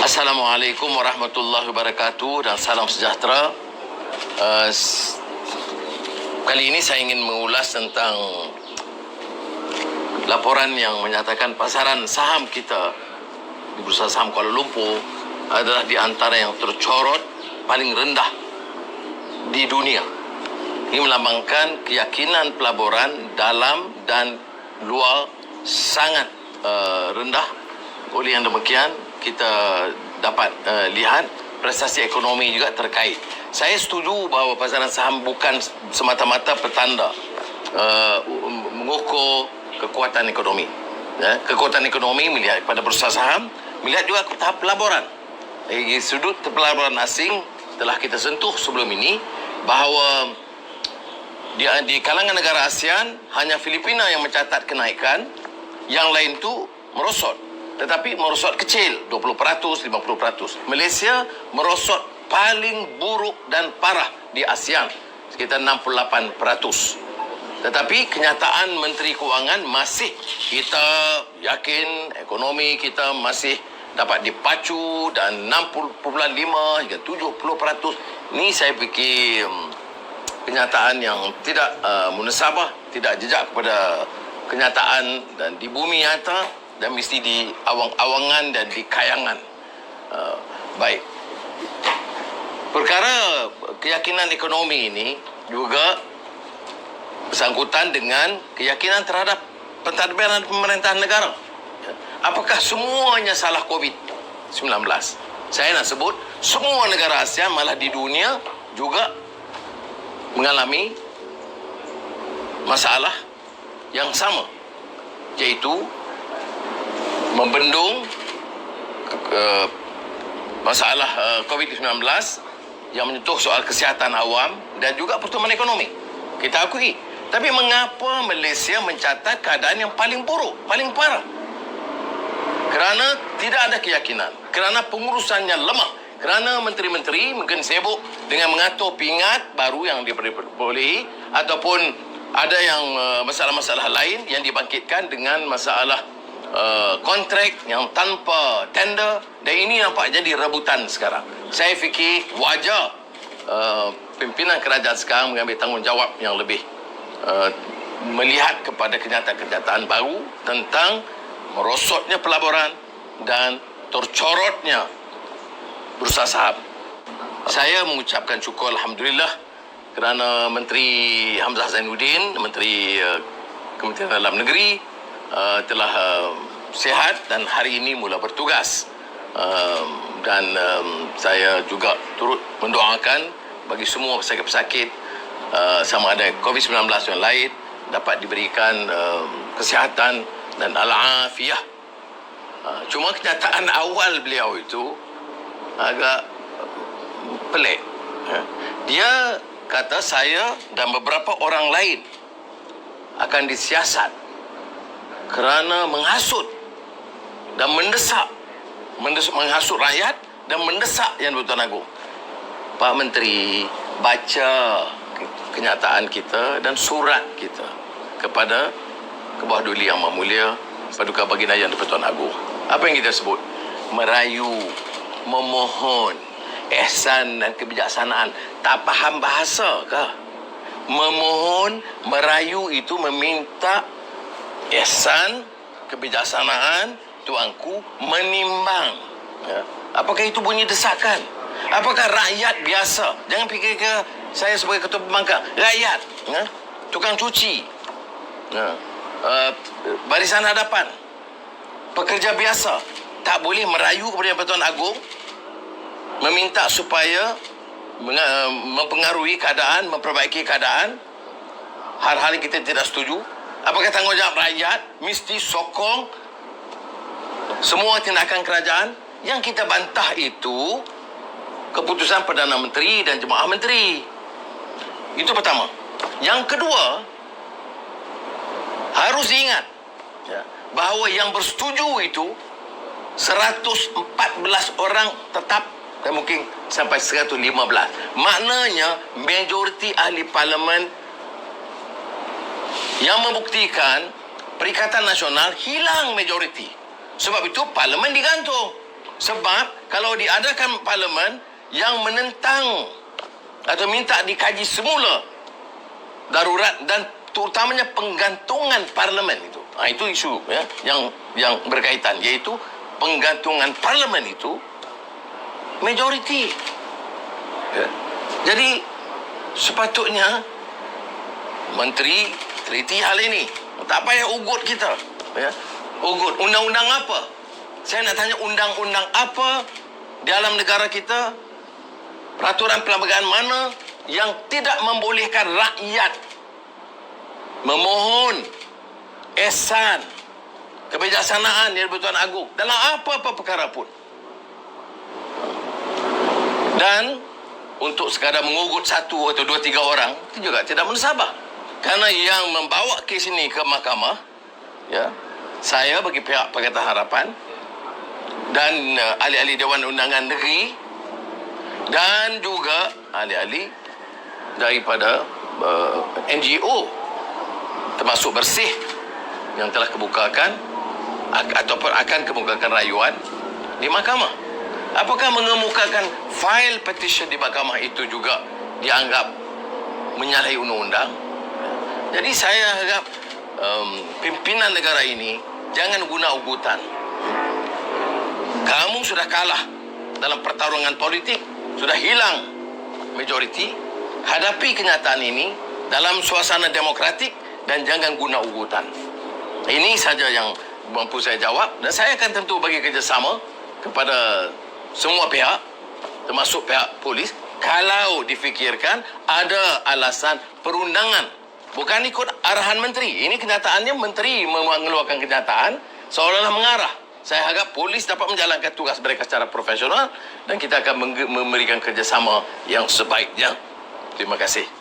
Assalamualaikum warahmatullahi wabarakatuh dan salam sejahtera. Uh, Kali ini saya ingin mengulas tentang laporan yang menyatakan pasaran saham kita di Bursa Saham Kuala Lumpur adalah di antara yang tercorot paling rendah di dunia. Ini melambangkan keyakinan pelaburan dalam dan luar sangat rendah. Oleh yang demikian, kita dapat lihat prestasi ekonomi juga terkait. Saya setuju bahawa pasaran saham bukan semata-mata petanda mengukur kekuatan ekonomi. Kekuatan ekonomi melihat pada bursa saham, melihat juga tahap pelaburan. Dari sudut pelaburan asing telah kita sentuh sebelum ini bahawa di kalangan negara ASEAN hanya Filipina yang mencatat kenaikan, yang lain tu merosot. Tetapi merosot kecil, 20%, 50%. Malaysia merosot paling buruk dan parah di ASEAN, sekitar 68%. Tetapi kenyataan Menteri Kewangan masih, kita yakin ekonomi kita masih dapat dipacu dan 60.5 hingga 70%. Ini saya fikir kenyataan yang tidak munasabah, tidak jejak kepada kenyataan dan di bumi nyata, dan mesti di awang-awangan dan di kayangan. Baik. Perkara keyakinan ekonomi ini juga bersangkutan dengan keyakinan terhadap pentadbiran pemerintahan negara. Apakah semuanya salah COVID-19? Saya nak sebut, semua negara ASEAN malah di dunia juga mengalami masalah yang sama, iaitu membendung masalah COVID-19 yang menyentuh soal kesihatan awam dan juga pertumbuhan ekonomi. Kita akui. Tapi mengapa Malaysia mencatat keadaan yang paling buruk, paling parah? Kerana tidak ada keyakinan, kerana pengurusannya lemah, kerana menteri-menteri mungkin sibuk dengan mengatur pingat baru yang diperbolehi, ataupun ada yang masalah-masalah lain yang dibangkitkan dengan masalah kontrak yang tanpa tender, dan ini nampak jadi rebutan sekarang. Saya fikir wajar pimpinan kerajaan sekarang mengambil tanggungjawab yang lebih, melihat kepada kenyataan-kenyataan baru tentang merosotnya pelaburan dan tercorotnya bursa saham. Saya mengucapkan syukur Alhamdulillah kerana Menteri Hamzah Zainuddin, Menteri Kementerian Dalam Negeri, telah sihat dan hari ini mula bertugas. Dan saya juga turut mendoakan bagi semua pesakit-pesakit, sama ada COVID-19 yang lain, dapat diberikan kesihatan dan al-afiyah. Cuma kenyataan awal beliau itu agak pelik. Dia kata saya dan beberapa orang lain akan disiasat kerana menghasut dan menghasut rakyat dan mendesak Yang di-Pertuan Agong. Pak Menteri, baca kenyataan kita dan surat kita kepada Kebawah Duli Yang Maha Mulia Paduka Baginda Yang di-Pertuan Agong. Apa yang kita sebut? Merayu, memohon, ihsan dan kebijaksanaan. Tak faham bahasa ke? Memohon, merayu itu meminta ihsan, kebijaksanaan, tuanku, menimbang. Apakah itu bunyi desakan? Apakah rakyat biasa? Jangan fikir ke saya sebagai ketua pembangkang. Rakyat, tukang cuci, barisan hadapan, pekerja biasa, tak boleh merayu kepada Yang Pertuan Agong meminta supaya mempengaruhi keadaan, memperbaiki keadaan, hal-hal yang kita tidak setuju. Apakah tanggungjawab rakyat mesti sokong semua tindakan kerajaan? Yang kita bantah itu keputusan Perdana Menteri dan Jemaah Menteri. Itu pertama. Yang kedua, harus diingat bahawa yang bersetuju itu 114 orang tetap dan mungkin sampai 115. Maknanya majoriti ahli parlimen yang membuktikan Perikatan Nasional hilang majoriti. Sebab itu parlimen digantung. Sebab kalau diadakan parlimen yang menentang atau minta dikaji semula darurat dan terutamanya penggantungan parlimen itu. Itu isu ya yang berkaitan, iaitu penggantungan parlimen itu majoriti. Ya. Jadi sepatutnya menteri teliti hal ini. Tak payah ugut kita. Ya. Ugut undang-undang apa? Saya nak tanya, undang-undang apa dalam negara kita, peraturan perlembagaan mana yang tidak membolehkan rakyat memohon ehsan kebijaksanaan Yang Bertuan Agung dalam apa-apa perkara pun. Dan untuk sekadar mengugut satu atau dua tiga orang itu juga tidak mensabah. Kerana yang membawa kes ini ke mahkamah, ya, saya bagi pihak Pakatan Harapan dan ahli-ahli Dewan Undangan Negeri dan juga ahli-ahli daripada NGO termasuk Bersih yang telah kebukakan ataupun akan kebukakan rayuan di mahkamah. Apakah mengemukakan fail petition di mahkamah itu juga dianggap menyalahi undang-undang? Jadi saya harap pimpinan negara ini jangan guna ugutan. Kamu sudah kalah dalam pertarungan politik, sudah hilang majoriti. Hadapi kenyataan ini dalam suasana demokratik dan jangan guna ugutan. Ini saja yang mampu saya jawab, dan saya akan tentu bagi kerjasama kepada semua pihak termasuk pihak polis kalau difikirkan ada alasan perundangan, bukan ikut arahan menteri. Ini kenyataannya menteri mengeluarkan kenyataan seolah-olah mengarah. Saya harap polis dapat menjalankan tugas mereka secara profesional dan kita akan memberikan kerjasama yang sebaiknya. Terima kasih.